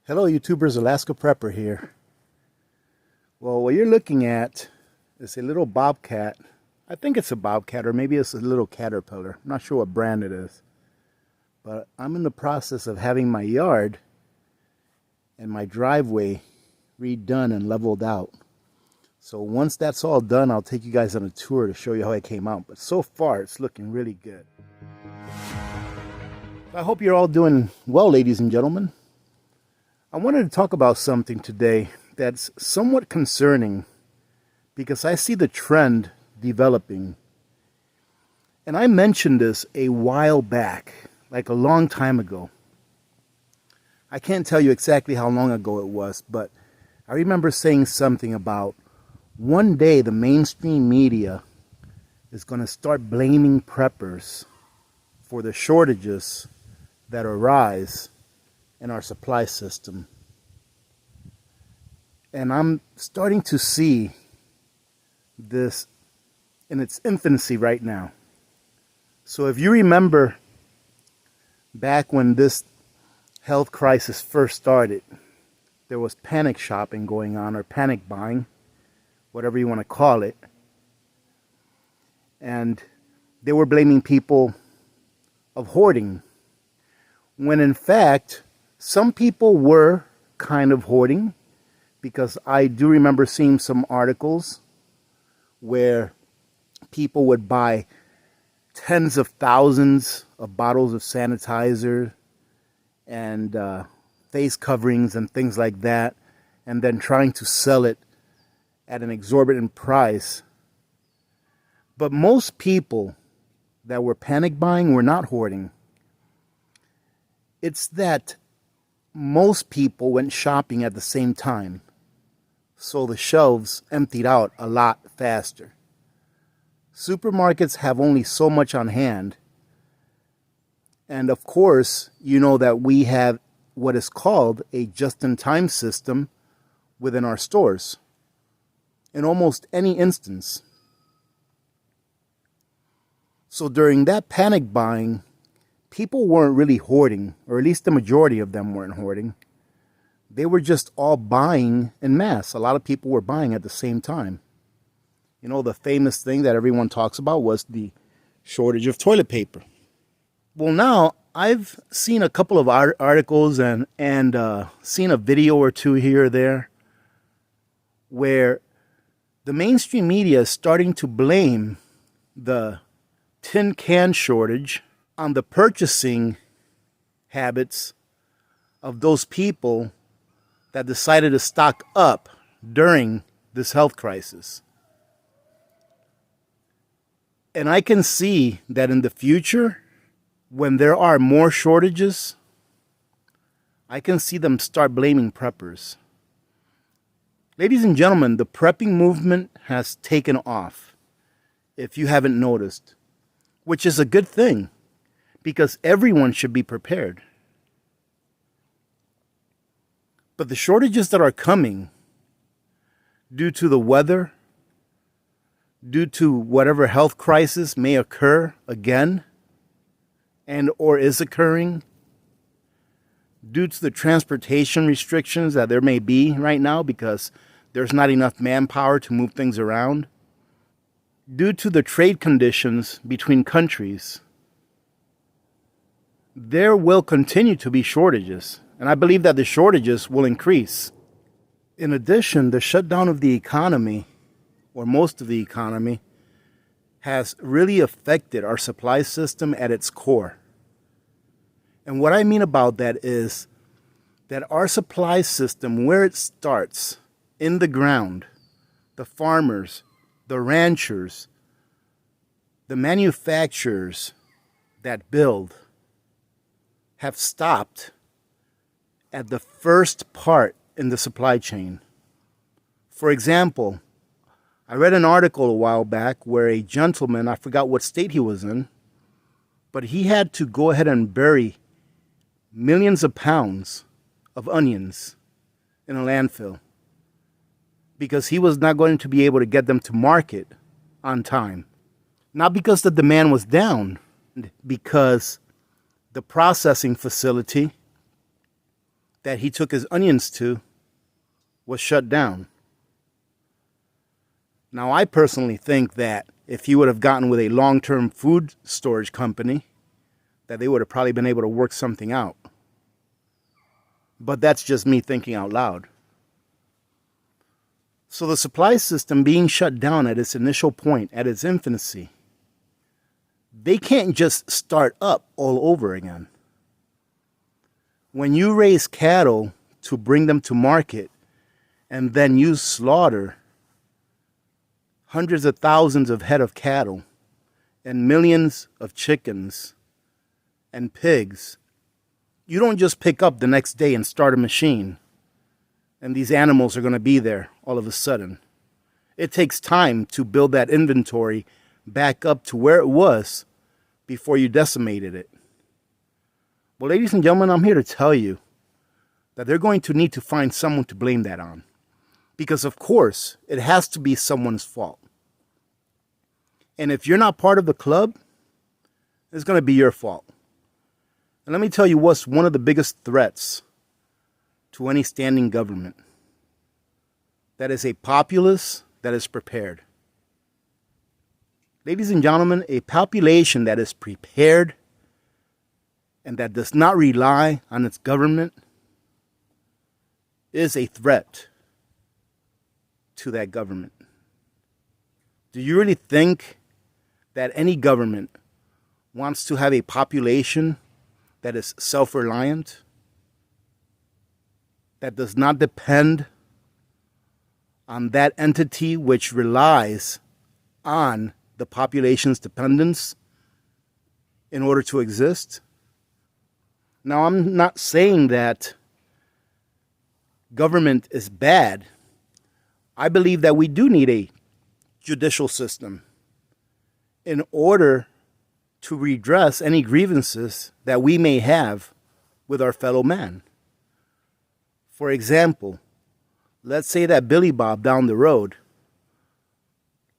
Hello YouTubers, Alaska Prepper here. Well, what you're looking at is a little bobcat. I think it's a bobcat, or maybe it's a little caterpillar. I'm not sure what brand it is. But I'm in the process of having my yard and my driveway redone and leveled out. So once that's all done, I'll take you guys on a tour to show you how it came out. But so far, it's looking really good. I hope you're all doing well, ladies and gentlemen. I wanted to talk about something today that's somewhat concerning because I see the trend developing. And I mentioned this a while back, like a long time ago. I can't tell you exactly how long ago it was, but I remember saying something about one day the mainstream media is going to start blaming preppers for the shortages that arise in our supply system. And I'm starting to see this in its infancy right now. So if you remember back when this health crisis first started, there was panic shopping going on, or panic buying, whatever you want to call it. And they were blaming people of hoarding, when in fact some people were kind of hoarding, because I do remember seeing some articles where people would buy tens of thousands of bottles of sanitizer and face coverings and things like that, and then trying to sell it at an exorbitant price. But most people that were panic buying were not hoarding. It's that most people went shopping at the same time, so the shelves emptied out a lot faster. Supermarkets have only so much on hand, and of course, you know that we have what is called a just-in-time system within our stores in almost any instance. So during that panic buying, people weren't really hoarding, or at least the majority of them weren't hoarding. They were just all buying en masse. A lot of people were buying at the same time. You know, the famous thing that everyone talks about was the shortage of toilet paper. Well, now I've seen a couple of articles and seen a video or two here or there where the mainstream media is starting to blame the tin can shortage on the purchasing habits of those people that decided to stock up during this health crisis. And I can see that in the future, when there are more shortages, I can see them start blaming preppers. Ladies and gentlemen, the prepping movement has taken off, if you haven't noticed, which is a good thing, because everyone should be prepared. But the shortages that are coming due to the weather, due to whatever health crisis may occur again and or is occurring, due to the transportation restrictions that there may be right now because there's not enough manpower to move things around, due to the trade conditions between countries, there will continue to be shortages. And I believe that the shortages will increase. In addition, the shutdown of the economy, or most of the economy, has really affected our supply system at its core. And what I mean about that is that our supply system, where it starts, in the ground, the farmers, the ranchers, the manufacturers that build, have stopped at the first part in the supply chain. For example, I read an article a while back where a gentleman, I forgot what state he was in, but he had to go ahead and bury millions of pounds of onions in a landfill because he was not going to be able to get them to market on time. Not because the demand was down, because the processing facility that he took his onions to was shut down. Now, I personally think that if he would have gotten with a long-term food storage company, that they would have probably been able to work something out. But that's just me thinking out loud. So the supply system being shut down at its initial point, at its infancy, they can't just start up all over again. When you raise cattle to bring them to market and then you slaughter hundreds of thousands of head of cattle and millions of chickens and pigs, you don't just pick up the next day and start a machine and these animals are going to be there all of a sudden. It takes time to build that inventory back up to where it was before you decimated it. Well, ladies and gentlemen, I'm here to tell you that they're going to need to find someone to blame that on. Because, of course, it has to be someone's fault. And if you're not part of the club, it's going to be your fault. And let me tell you what's one of the biggest threats to any standing government. That is a populace that is prepared. Ladies and gentlemen, a population that is prepared and that does not rely on its government is a threat to that government. Do you really think that any government wants to have a population that is self-reliant, that does not depend on that entity which relies on the population's dependence in order to exist? Now, I'm not saying that government is bad. I believe that we do need a judicial system in order to redress any grievances that we may have with our fellow man. For example, let's say that Billy Bob down the road,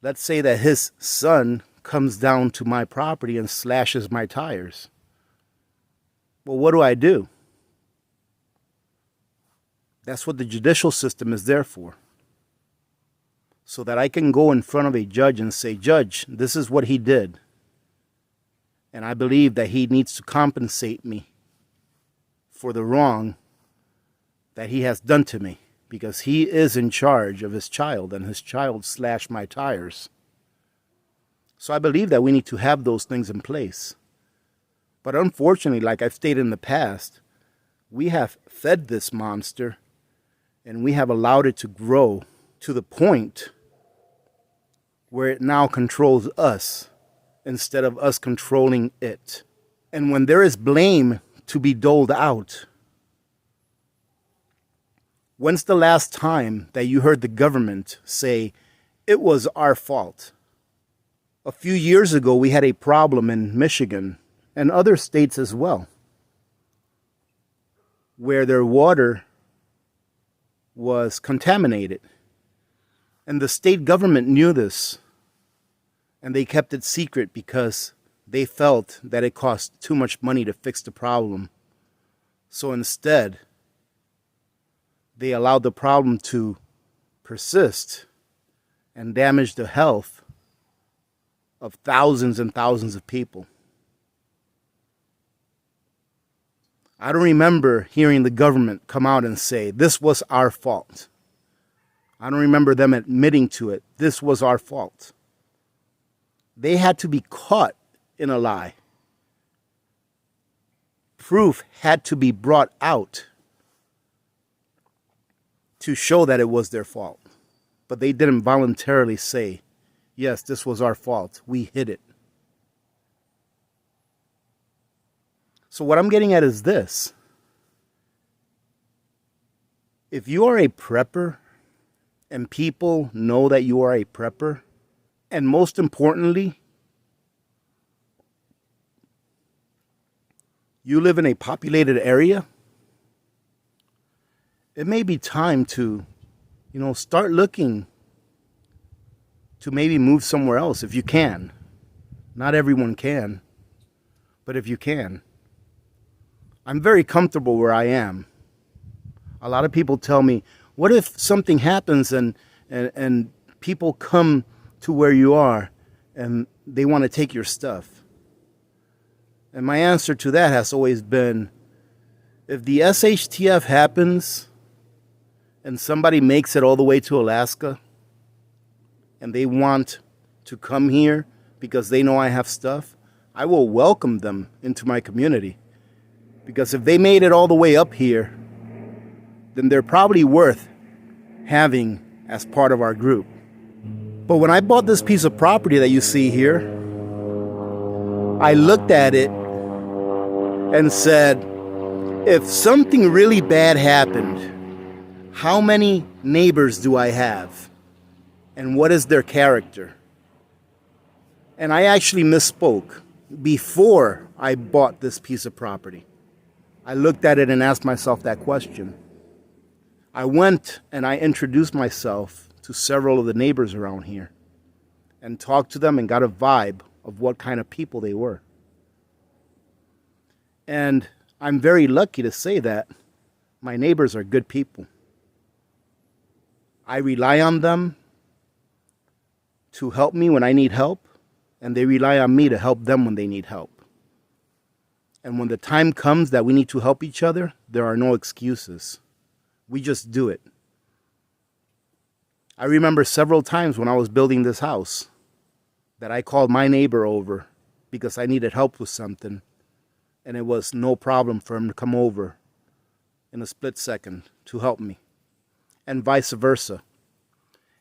let's say that his son comes down to my property and slashes my tires. Well, what do? That's what the judicial system is there for. So that I can go in front of a judge and say, Judge, this is what he did. And I believe that he needs to compensate me for the wrong that he has done to me, because he is in charge of his child and his child slashed my tires. So I believe that we need to have those things in place. But unfortunately, like I've stated in the past, we have fed this monster and we have allowed it to grow to the point where it now controls us instead of us controlling it. And when there is blame to be doled out, when's the last time that you heard the government say, it was our fault? A few years ago, we had a problem in Michigan and other states as well, where their water was contaminated. And the state government knew this, and they kept it secret because they felt that it cost too much money to fix the problem. So instead, they allowed the problem to persist and damage the health of thousands and thousands of people. I don't remember hearing the government come out and say, this was our fault. I don't remember them admitting to it. This was our fault. They had to be caught in a lie. Proof had to be brought out to show that it was their fault. But they didn't voluntarily say, yes, this was our fault. We hid it. So what I'm getting at is this. If you are a prepper and people know that you are a prepper, and most importantly, you live in a populated area, it may be time to, start looking to maybe move somewhere else if you can. Not everyone can, but if you can. I'm very comfortable where I am. A lot of people tell me, what if something happens and people come to where you are and they want to take your stuff? And my answer to that has always been, if the SHTF happens and somebody makes it all the way to Alaska and they want to come here because they know I have stuff, I will welcome them into my community. Because if they made it all the way up here, then they're probably worth having as part of our group. But when I bought this piece of property that you see here, I looked at it and said, if something really bad happened, how many neighbors do I have? And what is their character? And I actually misspoke. Before I bought this piece of property, I looked at it and asked myself that question. I went and I introduced myself to several of the neighbors around here and talked to them and got a vibe of what kind of people they were. And I'm very lucky to say that my neighbors are good people. I rely on them to help me when I need help, and they rely on me to help them when they need help. And when the time comes that we need to help each other, there are no excuses. We just do it. I remember several times when I was building this house that I called my neighbor over because I needed help with something, and it was no problem for him to come over in a split second to help me, and vice versa.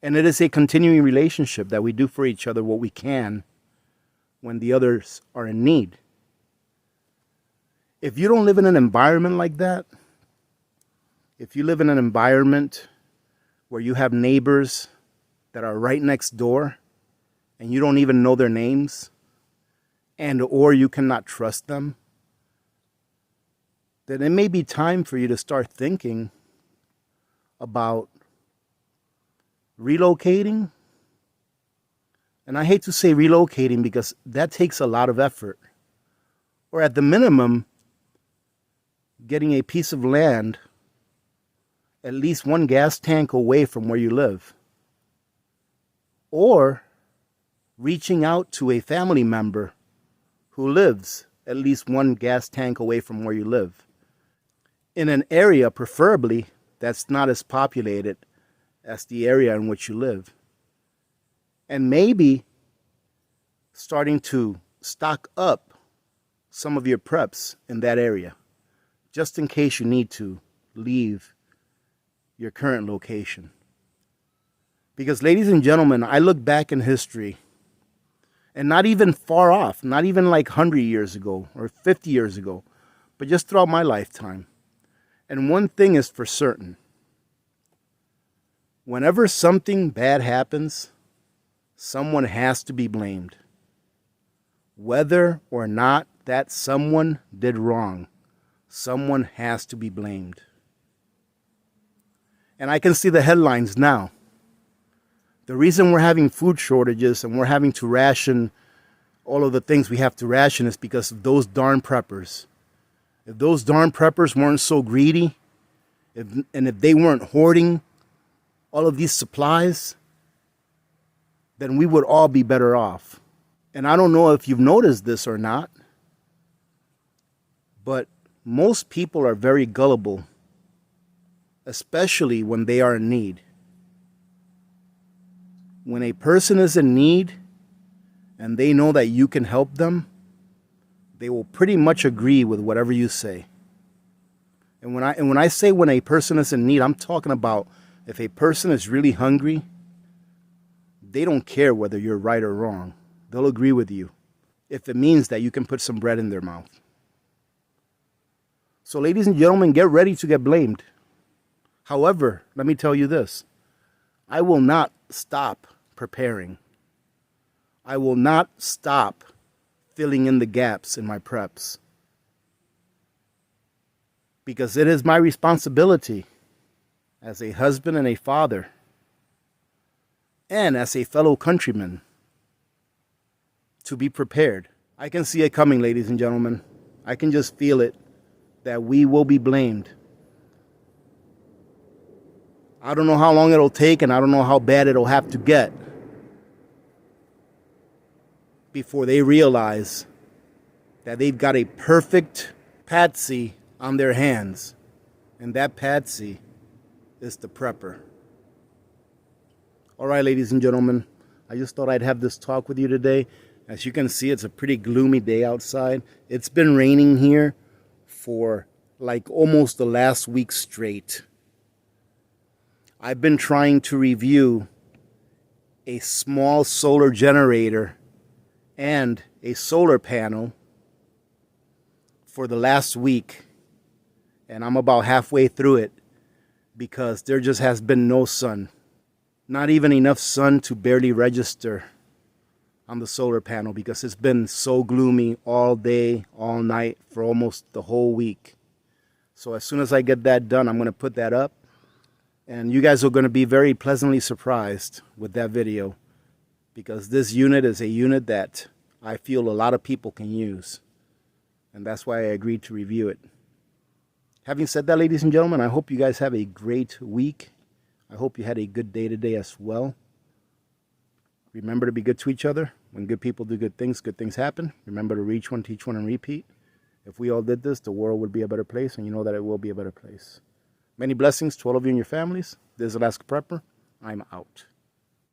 And it is a continuing relationship that we do for each other what we can when the others are in need. If you don't live in an environment like that, if you live in an environment where you have neighbors that are right next door and you don't even know their names, and or you cannot trust them, then it may be time for you to start thinking about relocating. And I hate to say relocating because that takes a lot of effort. Or at the minimum, getting a piece of land at least one gas tank away from where you live. Or reaching out to a family member who lives at least one gas tank away from where you live. In an area, preferably, that's not as populated as the area in which you live. And maybe starting to stock up some of your preps in that area, just in case you need to leave your current location. Because, ladies and gentlemen, I look back in history, and not even far off, not even like 100 years ago or 50 years ago, but just throughout my lifetime. And one thing is for certain. Whenever something bad happens, someone has to be blamed. Whether or not that someone did wrong, someone has to be blamed. And I can see the headlines now. The reason we're having food shortages and we're having to ration all of the things we have to ration is because of those darn preppers. If those darn preppers weren't so greedy, if they weren't hoarding all of these supplies, then we would all be better off. And I don't know if you've noticed this or not, but most people are very gullible, especially when they are in need. When a person is in need and they know that you can help them, they will pretty much agree with whatever you say. And when I say when a person is in need, I'm talking about if a person is really hungry, they don't care whether you're right or wrong. They'll agree with you if it means that you can put some bread in their mouth. So, ladies and gentlemen, get ready to get blamed. However, let me tell you this. I will not stop preparing. I will not stop filling in the gaps in my preps. Because it is my responsibility as a husband and a father and as a fellow countryman to be prepared. I can see it coming, ladies and gentlemen. I can just feel it, that we will be blamed. I don't know how long it'll take, and I don't know how bad it'll have to get before they realize that they've got a perfect patsy on their hands. And that patsy is the prepper. All right, ladies and gentlemen, I just thought I'd have this talk with you today. As you can see, it's a pretty gloomy day outside. It's been raining here for like almost the last week straight. I've been trying to review a small solar generator and a solar panel for the last week, and I'm about halfway through it because there just has been no sun. Not even enough sun to barely register on the solar panel because it's been so gloomy all day, all night for almost the whole week. So as soon as I get that done, I'm going to put that up. And you guys are going to be very pleasantly surprised with that video, because this unit is a unit that I feel a lot of people can use. And that's why I agreed to review it. Having said that, ladies and gentlemen, I hope you guys have a great week. I hope you had a good day today as well. Remember to be good to each other. When good people do good things happen. Remember to reach one, teach one, and repeat. If we all did this, the world would be a better place, and you know that it will be a better place. Many blessings to all of you and your families. This is Alaska Prepper. I'm out.